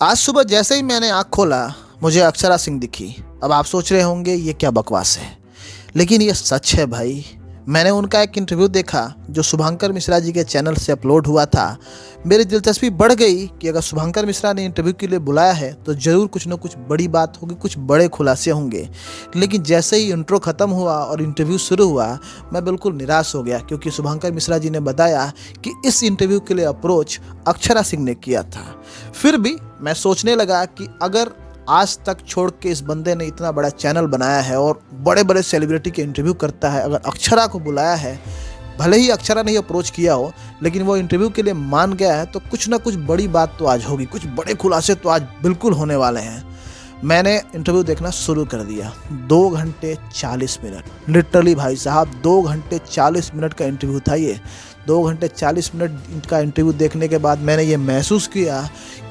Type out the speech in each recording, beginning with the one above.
आज सुबह जैसे ही मैंने आँख खोला, मुझे अक्षरा सिंह दिखी। अब आप सोच रहे होंगे ये क्या बकवास है, लेकिन ये सच है भाई। मैंने उनका एक इंटरव्यू देखा जो शुभंकर मिश्रा जी के चैनल से अपलोड हुआ था। मेरी दिलचस्पी बढ़ गई कि अगर शुभंकर मिश्रा ने इंटरव्यू के लिए बुलाया है तो ज़रूर कुछ ना कुछ बड़ी बात होगी, कुछ बड़े खुलासे होंगे। लेकिन जैसे ही इंट्रो ख़त्म हुआ और इंटरव्यू शुरू हुआ, मैं बिल्कुल निराश हो गया, क्योंकि शुभंकर मिश्रा जी ने बताया कि इस इंटरव्यू के लिए अप्रोच अक्षरा सिंह ने किया था। फिर भी मैं सोचने लगा कि अगर आज तक छोड़ के इस बंदे ने इतना बड़ा चैनल बनाया है और बड़े बड़े सेलिब्रिटी के इंटरव्यू करता है, अगर अक्षरा को बुलाया है, भले ही अक्षरा ने अप्रोच किया हो, लेकिन वो इंटरव्यू के लिए मान गया है, तो कुछ ना कुछ बड़ी बात तो आज होगी, कुछ बड़े खुलासे तो आज बिल्कुल होने वाले हैं। मैंने इंटरव्यू देखना शुरू कर दिया। 2 घंटे 40 मिनट, लिटरली भाई साहब 2 घंटे 40 मिनट का इंटरव्यू था ये। 2 घंटे 40 मिनट का इंटरव्यू देखने के बाद मैंने ये महसूस किया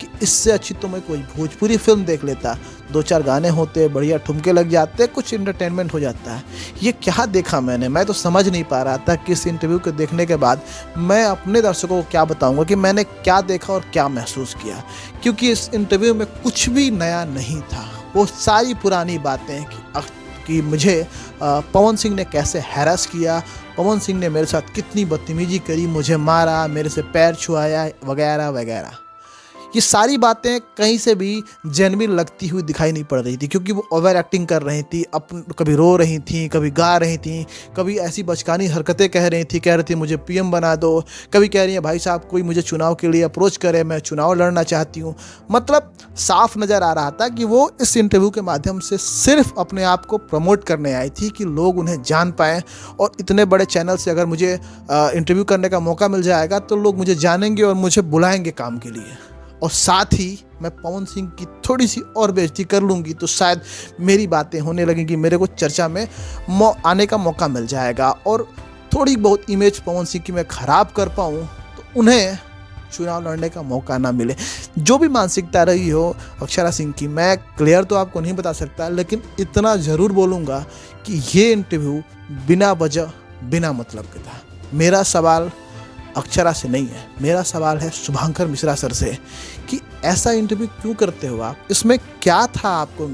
कि इससे अच्छी तो मैं कोई भोजपुरी फिल्म देख लेता। 2-4 गाने होते, बढ़िया ठुमके लग जाते, कुछ इंटरटेनमेंट हो जाता है। ये क्या देखा मैं तो समझ नहीं पा रहा था कि इस इंटरव्यू को देखने के बाद मैं अपने दर्शकों को क्या बताऊंगा कि मैंने क्या देखा और क्या महसूस किया, क्योंकि इस इंटरव्यू में कुछ भी नया नहीं था। वो सारी पुरानी बातें कि मुझे पवन सिंह ने कैसे हैरास किया, पवन सिंह ने मेरे साथ कितनी बदतमीजी करी, मुझे मारा, मेरे से पैर छुआया, वगैरह वगैरह। ये सारी बातें कहीं से भी जेन्युइन लगती हुई दिखाई नहीं पड़ रही थी, क्योंकि वो ओवर एक्टिंग कर रही थी, कभी रो रही थी, कभी गा रही थी, कभी ऐसी बचकानी हरकतें कह रही थी मुझे पीएम बना दो, कभी कह रही है भाई साहब कोई मुझे चुनाव के लिए अप्रोच करे, मैं चुनाव लड़ना चाहती हूँ। मतलब साफ नज़र आ रहा था कि वो इस इंटरव्यू के माध्यम से सिर्फ अपने आप को प्रमोट करने आई थी कि लोग उन्हें जान पाएँ, और इतने बड़े चैनल से अगर मुझे इंटरव्यू करने का मौका मिल जाएगा तो लोग मुझे जानेंगे और मुझे बुलाएंगे काम के लिए। और साथ ही मैं पवन सिंह की थोड़ी सी और बेइज्जती कर लूँगी तो शायद मेरी बातें होने लगेंगी, मेरे को चर्चा में आने का मौका मिल जाएगा, और थोड़ी बहुत इमेज पवन सिंह की मैं ख़राब कर पाऊँ तो उन्हें चुनाव लड़ने का मौका ना मिले। जो भी मानसिकता रही हो अक्षरा सिंह की, मैं क्लियर तो आपको नहीं बता सकता, लेकिन इतना ज़रूर बोलूँगा कि ये इंटरव्यू बिना वजह बिना मतलब के था। मेरा सवाल अक्षरा से नहीं है, मेरा सवाल है शुभंकर मिश्रा सर से कि ऐसा इंटरव्यू क्यों करते हो आप? इसमें क्या था आपको